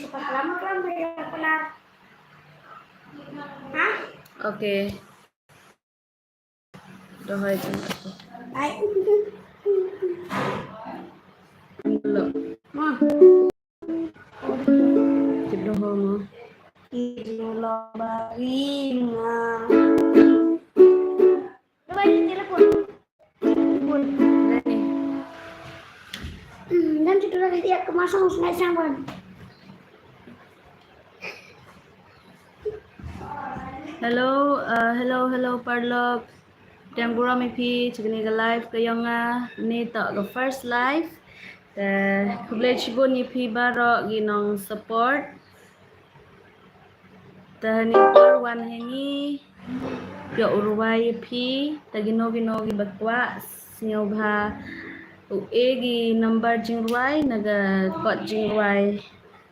suka kelam ya kelar. Hah? Oke. Dohai jangan. Baik. Dulu. Mah. Cibloho mo. Ilo barina. Coba ini telepon. Telepon. Ready. Dan tidur lagi dia kemasang sungai sambal. Hello Parlok. Tempura mipi chikini ga live kayong ni to ga first live. Kuble chibo ni pi baro ginong support. Ni por wan hengi. Yo urway pi taginogi bakwa sinyo bha egi number jingway naga kot jingway.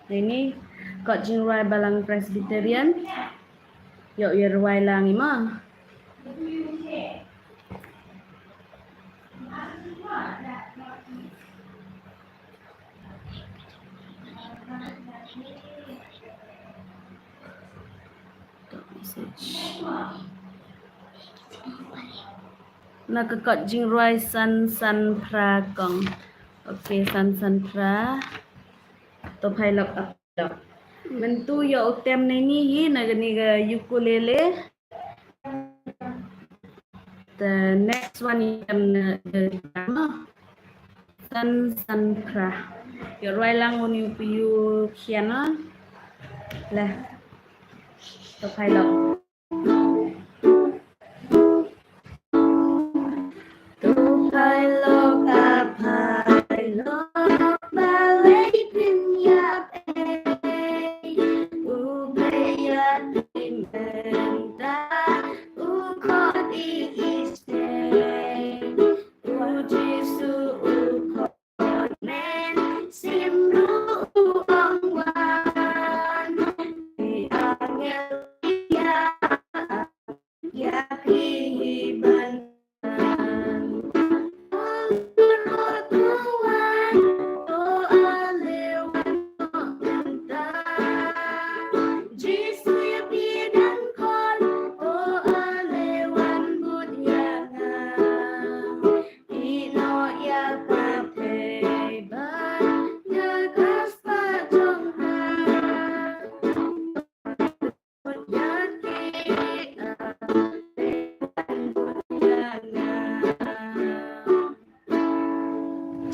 Ini kot jingway balang Presbyterian. Yo irway lang ima. Nakakot jingway san pra kong. Okay, san pra. To pilot up. Mentu yo tem nini hi naganiga ukulele. The next one is the san pra. Yo roi lang uni piu kiana. Lah. To pilot.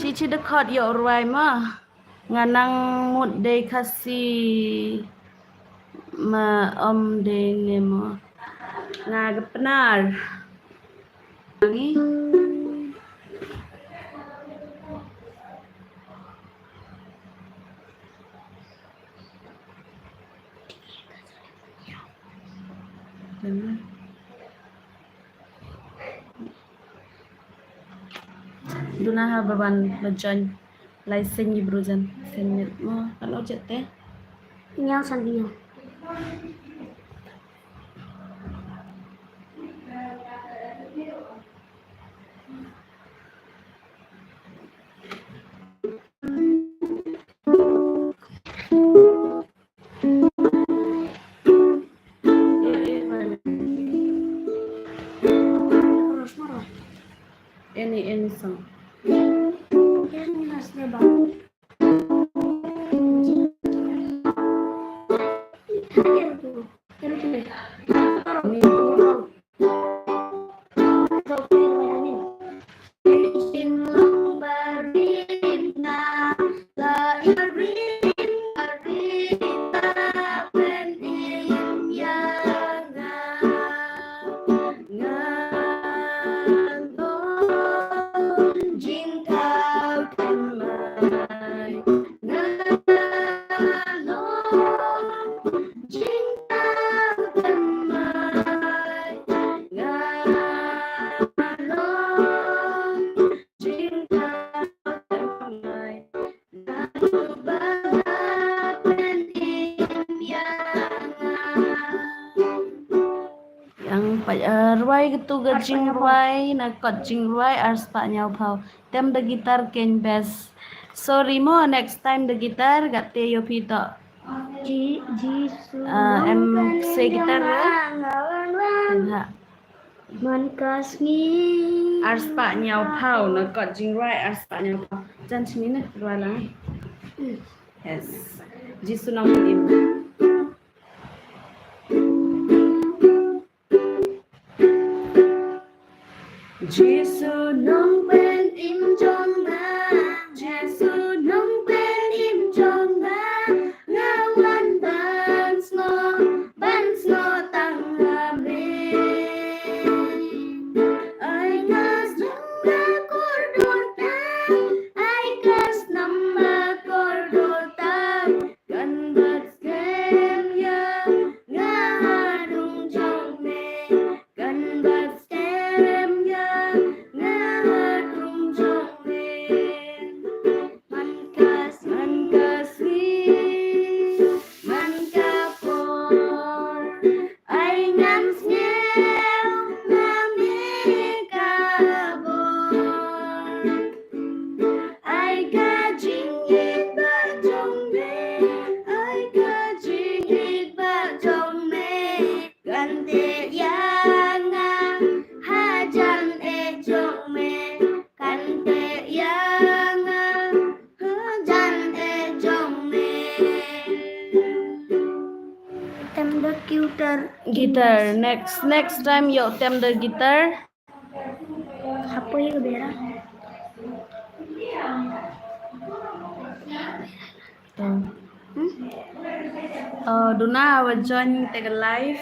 Cici dekat ya urway mah nganang mut day kasih ma om day nemo nga penar ni Duna baban bajan license ni brojan senit mo kalau jete Nyal sandinya. Any song. Ini nasnya bang. Ruai gitu gajing ruai nakot jing ruai ars pak nyau pau tem the gitar ken best sorry mo next time the guitar gat te yo pito em xe guitar á. Hả? Man kas nghi Arspa nhau phao nó có jing right arspa nhau phao. Jan sini nè, rồi là. Yes. Jisu nong im. Jisu nong ben im jong na. Jisu nong ben im jong na. Ngawan ban sno tang la me. Ai ngas namba kordota. Ai kas namba kordota. Kan bat skem ya. Ngadung jong me. Kan bat skem ya. Ngadung jong me. Man kasih, man kapor. Ai ngam sneo, ngami kabor. Ai ka jingit ba jong me, ai ka jingit ba jong me. Gante yang hajan jong me, gante yang hajan jong me. tem the cuter Gitar, next time yuk tem the gitar. apa ya bera Duna will join take a live.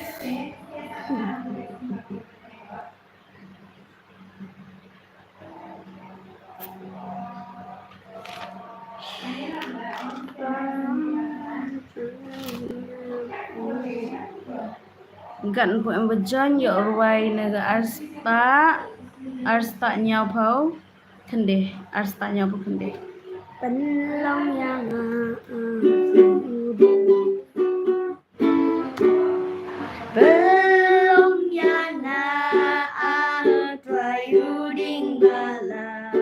Gan po em join yuk ruai naga arspa nhau phao khende arspa nhau phao khende. penlong yang Belum yana trayuding bala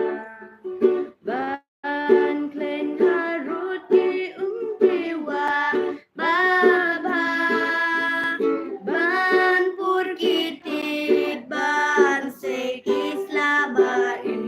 ban klen harut di umpiwa baba ban pur kitid ban sekis labain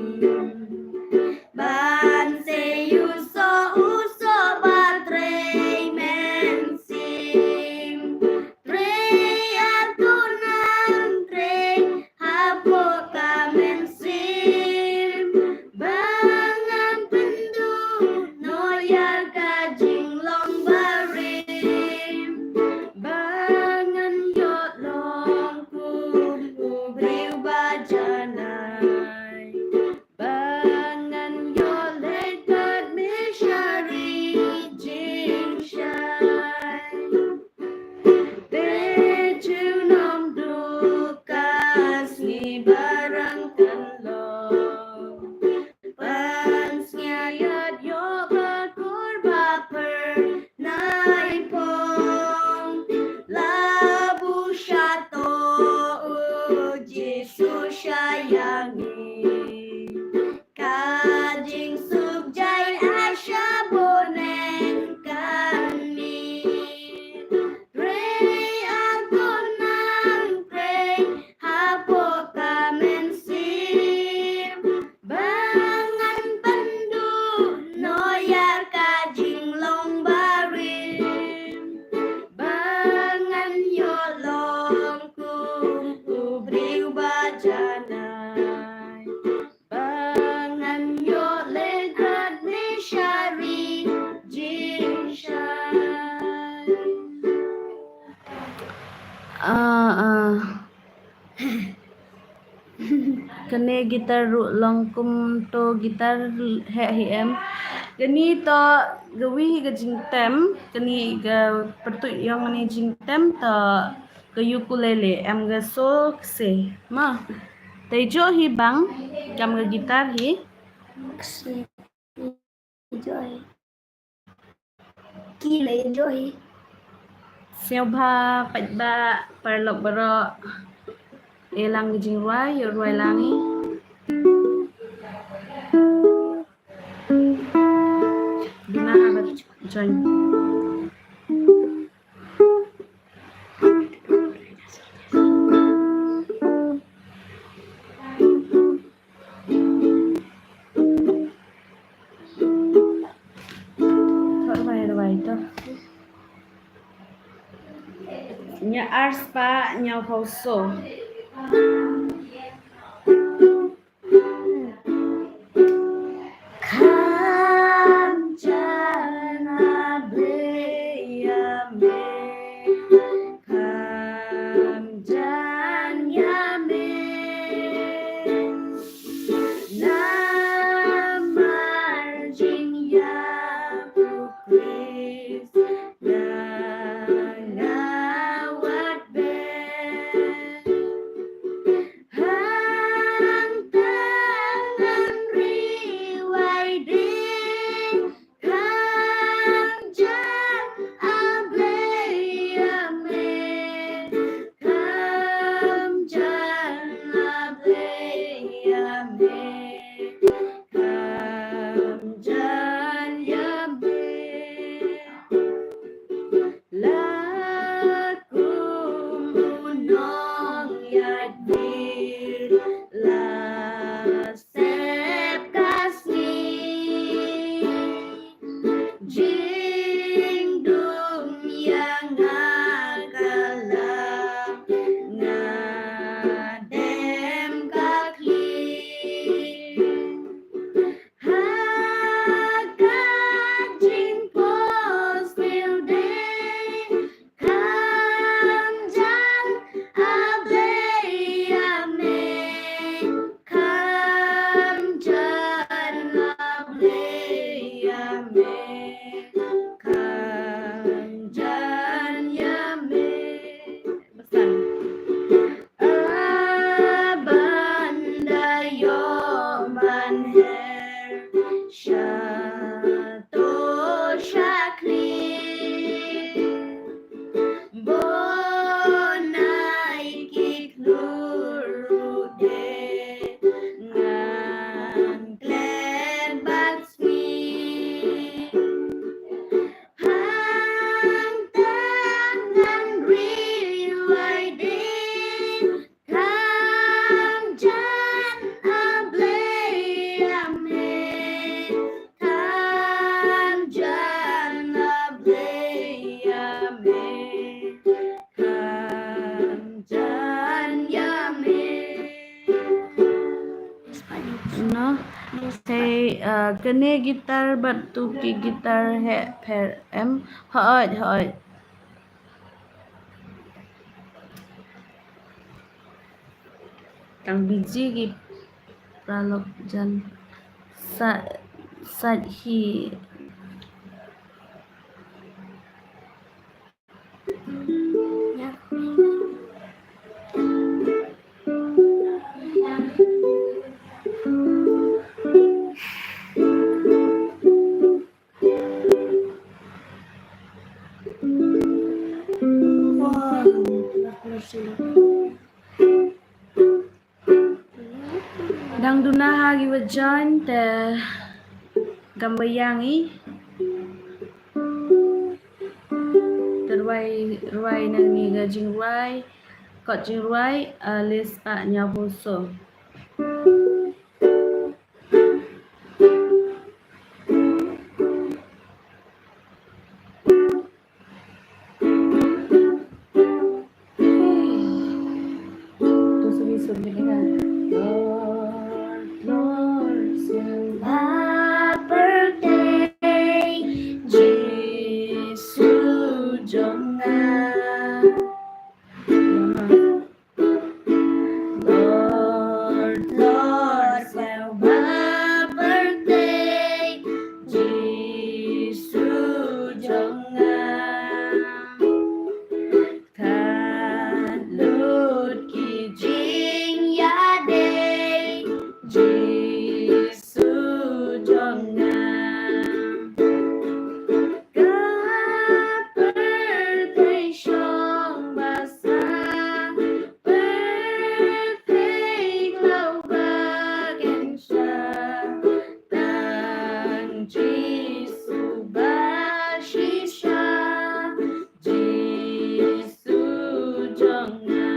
ban se uso batrei mensim trei atunan trei hapoka mensim bangan pendu noyar kajing lombarim bangan yot longkum ubriu bajanai bangan yot lekat mishari jingshai Teju nom dukas ni barang kanlong Pans ngayat yo bakur baper naipong Labu syato uji susyayangi Kajing subjai asya bonen kami Pray agunang pray hapoka mensim Bangan pendu noyar kajing lombarim Bangan yolong kum ubriu bajanai Bangan yolegat mishari jingshai Kene gitar ru longkum to gitar he hi em keni to gawi ga jingtem keni ga pertut yang ni jingtem to ke ukulele em ga so se ma tejo hi bang kam ga gitar hi si joy kile joy seo ba pat ba parlok baro elang ga jing ruai yo ruai langi Gina habat join to. Nya ars pa nya pauso. Kancana bleyame, kanjanyame, namarjing ya bukris, nangawat be. Hantangan riwai ding kanjan ableyame, kanjan ableyame, kanjan yame. Lakum unong yadbir la sep kasih jing dum yang ngakalam ngadem kaki Hakajing pos building kanjan ableyame, kanjan ableyame, kanjan yame. Pesan. Abandayo manher shato shakli bonai kiklurude ngan klen batsmi hantangan riwai ding kanjan ableyame, kanjan ableyame, kanjan yame. No, say kene gitar batu ki gitar he per em hoi. Kang biji ki pralok jan sadhi Ya. Wah, dang dunaha gi wajan te gambayangi terwai nang ni ga jingwai kot jingwai alis pa nya boso. birthday, Jesu jonga Lord, well, my birthday, Jesu jonga Kalut ki jing ya day, Jesu jonga birthday song basa birthday glow bagen sha tang Jesu bashisha Jesu jonga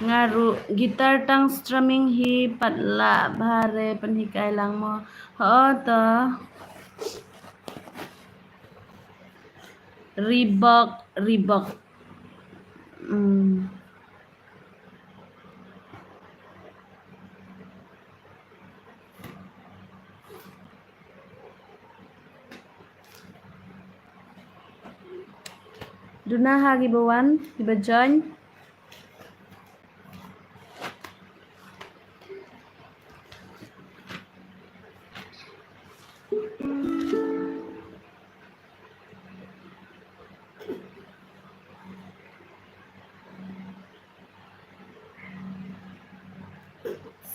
ngaru gitar tang strumming hi patla bhare panhikai lang mo ho to Reebok. Dunaha gibawan, gibajoin.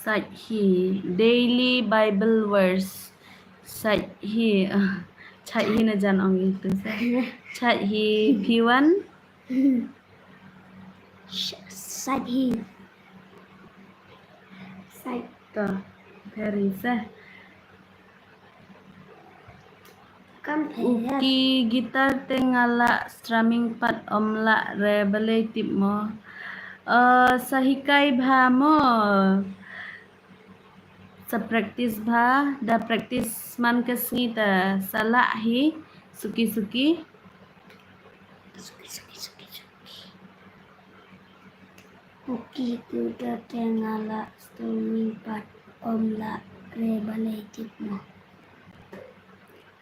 Sajhi, daily Bible verse. Sajhi, Sajhi na jan ong itu sa. Sajhi P1. Sajhi. To, very sa. Uki gitar tengala strumming pat omla relative mo. Sahikai bha mo. Sa practice bha, da practice man kasngi ta salah hi suki. Uki kuda tengala strumming pat omla relative mo.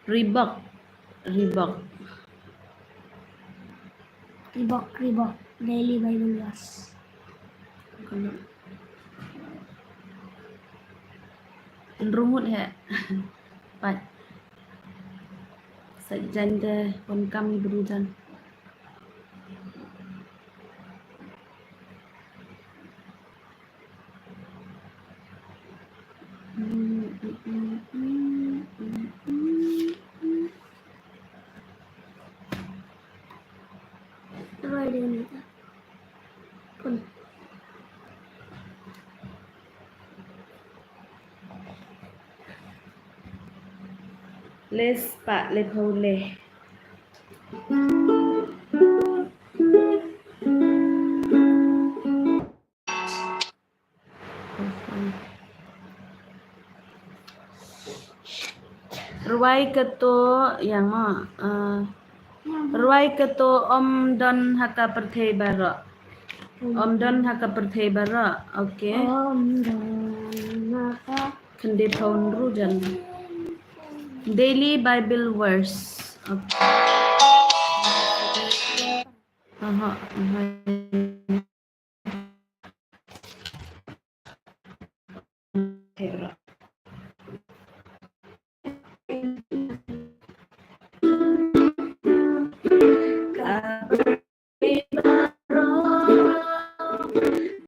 Reebok. Reebok. Daily Bible verse. Rumut ya. Pat. Sajan de pon kami berudan. Apa dengan itu? Pun. Les pak le pole. Ruai keto yang ma Ruai keto Om Don Haka Perthei Bara. Om Don Haka Perthei Bara. Oke. Om dan maka Kende paun rujan. Daily Bible verse. Okay.